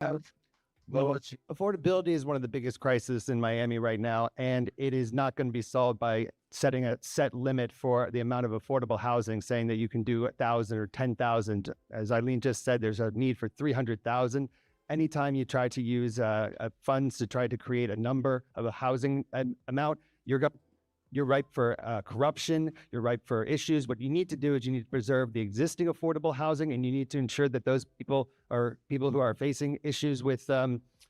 Affordability is one of the biggest crises in Miami right now, and it is not going to be solved by setting a set limit for the amount of affordable housing, saying that you can do 1,000 or 10,000. As Eileen just said, there's a need for 300,000. Anytime you try to use funds to try to create a number of a housing amount, you're ripe for corruption, you're ripe for issues. What you need to do is you need to preserve the existing affordable housing, and you need to ensure that those people who are facing issues with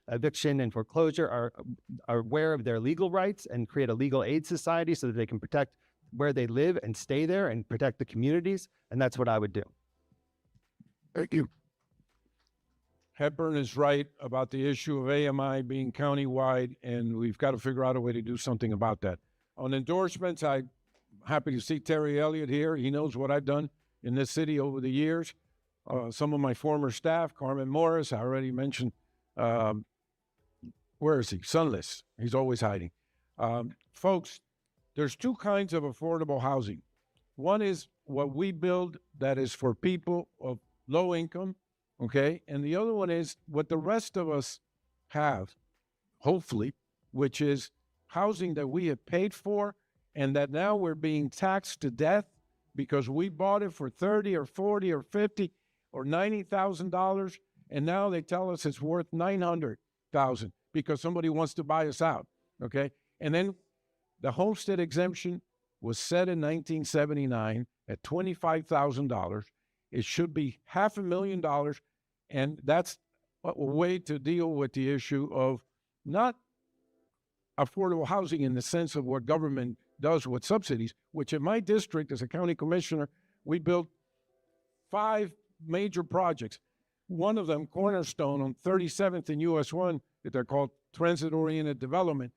eviction and foreclosure are aware of their legal rights and create a legal aid society so that they can protect where they live and stay there and protect the communities. And that's what I would do. Thank you. Hepburn is right about the issue of AMI being countywide, and we've got to figure out a way to do something about that. On endorsements, I'm happy to see Terry Elliott here. He knows what I've done in this city over the years. Some of my former staff, Carmen Morris, I already mentioned. Where is he? Sunless. He's always hiding. Folks, there's two kinds of affordable housing. One is what we build that is for people of low income, okay? And the other one is what the rest of us have, hopefully, which is housing that we have paid for and that now we're being taxed to death because we bought it for $30 or $40 or $50 or $90,000, and now they tell us it's worth $900,000 because somebody wants to buy us out, okay? And then the homestead exemption was set in 1979 at $25,000. It should be $500,000, and that's a way to deal with the issue of not affordable housing in the sense of what government does with subsidies, which in my district as a county commissioner, we built 5 major projects. One of them, Cornerstone on 37th and US 1, that they're called transit-oriented development,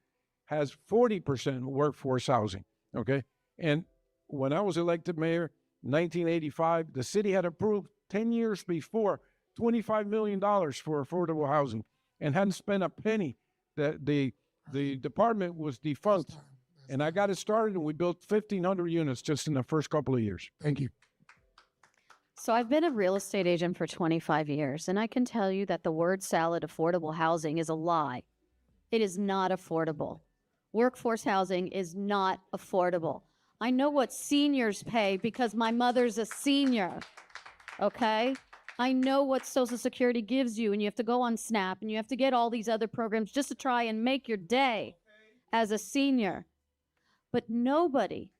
has 40% workforce housing, okay? And when I was elected mayor in 1985, the city had approved 10 years before $25 million for affordable housing and hadn't spent a penny. The department was defunct, and I got it started, and we built 1,500 units just in the first couple of years. Thank you. So I've been a real estate agent for 25 years, and I can tell you that the word salad affordable housing is a lie. It is not affordable. Workforce housing is not affordable. I know what seniors pay because my mother's a senior, okay? I know what Social Security gives you, and you have to go on SNAP, and you have to get all these other programs just to try and make your day as a senior. But nobody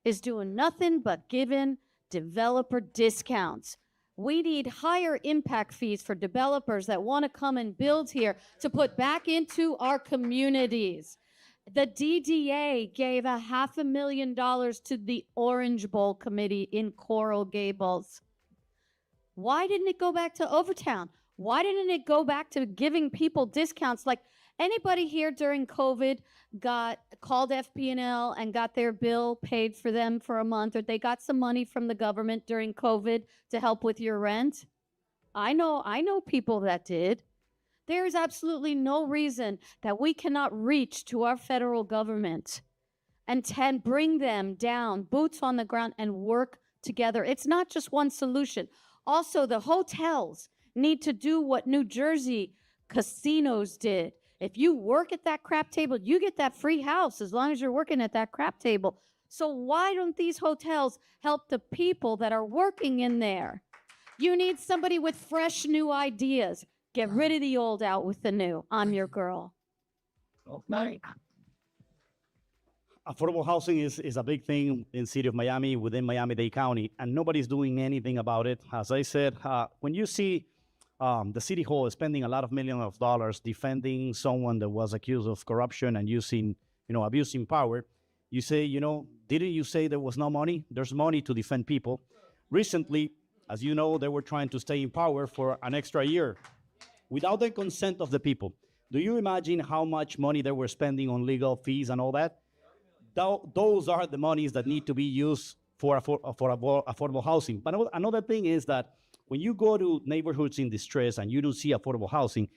is doing nothing but giving developer discounts. We need higher impact fees for developers that want to come and build here to put back into our communities. The DDA gave $500,000 to the Orange Bowl Committee in Coral Gables. Why didn't it go back to Overtown? Why didn't it go back to giving people discounts? Like, anybody here during COVID called FP&L and got their bill paid for them for a month, or they got some money from the government during COVID to help with your rent? I know people that did. There is absolutely no reason that we cannot reach to our federal government and bring them down, boots on the ground, and work together. It's not just one solution. Also, the hotels need to do what New Jersey casinos did. If you work at that crap table, you get that free house as long as you're working at that crap table. So why don't these hotels help the people that are working in there? You need somebody with fresh new ideas. Get rid of the old, out with the new. I'm your girl. Affordable housing is a big thing in the city of Miami, within Miami-Dade County, and nobody's doing anything about it. As I said, when you see the city hall is spending a lot of millions of dollars defending someone that was accused of corruption and abusing power, you say, didn't you say there was no money? There's money to defend people. Recently, as you know, they were trying to stay in power for an extra year without the consent of the people. Do you imagine how much money they were spending on legal fees and all that? Those are the monies that need to be used for affordable housing. But another thing is that when you go to neighborhoods in distress and you don't see affordable housing,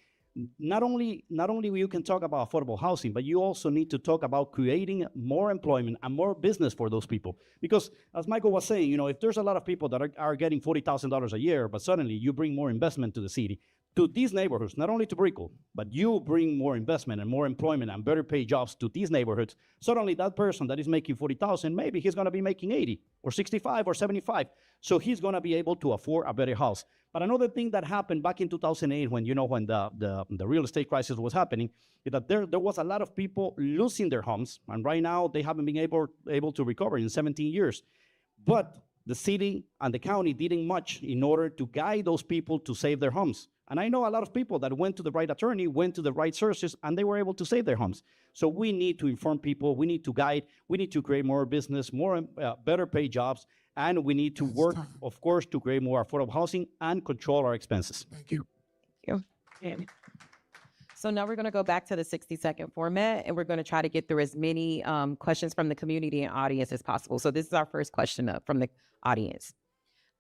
not only you can talk about affordable housing, but you also need to talk about creating more employment and more business for those people. Because as Michael was saying, if there's a lot of people that are getting $40,000 a year, but suddenly you bring more investment to the city, to these neighborhoods, not only to Brickell, but you bring more investment and more employment and better paid jobs to these neighborhoods, suddenly that person that is making 40,000, maybe he's gonna be making 80 or 65 or 75. So he's gonna be able to afford a better house. But another thing that happened back in 2008, when the real estate crisis was happening, is that there was a lot of people losing their homes, and right now they haven't been able to recover in 17 years. But the city and the county didn't much in order to guide those people to save their homes. And I know a lot of people that went to the right attorney, went to the right sources, and they were able to save their homes. So we need to inform people, we need to guide, we need to create more business, more better paid jobs, and we need to work, of course, to create more affordable housing and control our expenses. Thank you. So now we're going to go back to the 60-second format, and we're going to try to get through as many questions from the community and audience as possible. So this is our first question up from the audience.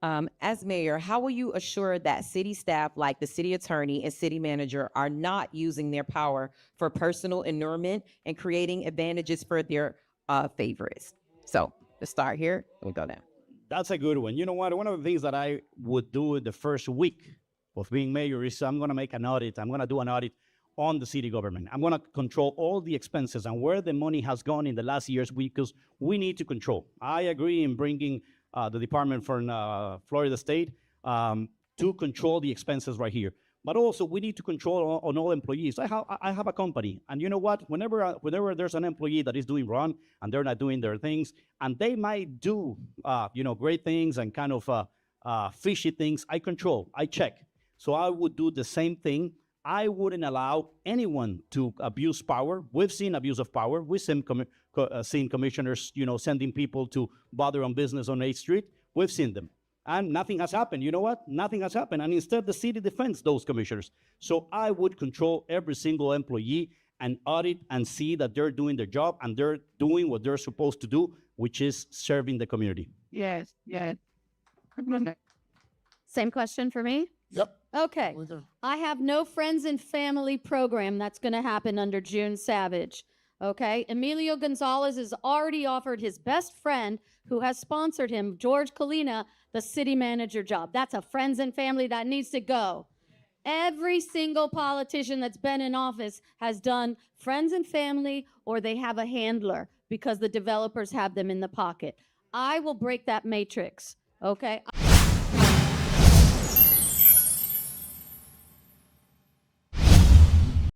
As mayor, how will you assure that city staff like the city attorney and city manager are not using their power for personal allurement and creating advantages for their favorites? So let's start here. We'll go down. That's a good one. You know what? One of the things that I would do in the first week of being mayor is I'm going to make an audit. I'm going to do an audit on the city government. I'm going to control all the expenses and where the money has gone in the last years because we need to control. I agree in bringing the department from Florida State to control the expenses right here. But also we need to control on all employees. I have a company, and you know what? Whenever there's an employee that is doing wrong and they're not doing their things, and they might do great things and kind of fishy things, I control, I check. So I would do the same thing. I wouldn't allow anyone to abuse power. We've seen abuse of power. We've seen commissioners, sending people to bother on business on 8th Street. We've seen them. And nothing has happened. You know what? Nothing has happened. And instead, the city defends those commissioners. So I would control every single employee and audit and see that they're doing their job and they're doing what they're supposed to do, which is serving the community. Yes. Same question for me? Yep. Okay. I have no friends and family program that's going to happen under June Savage. Okay. Emilio Gonzalez has already offered his best friend who has sponsored him, George Colina, the city manager job. That's a friends and family that needs to go. Every single politician that's been in office has done friends and family, or they have a handler because the developers have them in the pocket. I will break that matrix. Okay.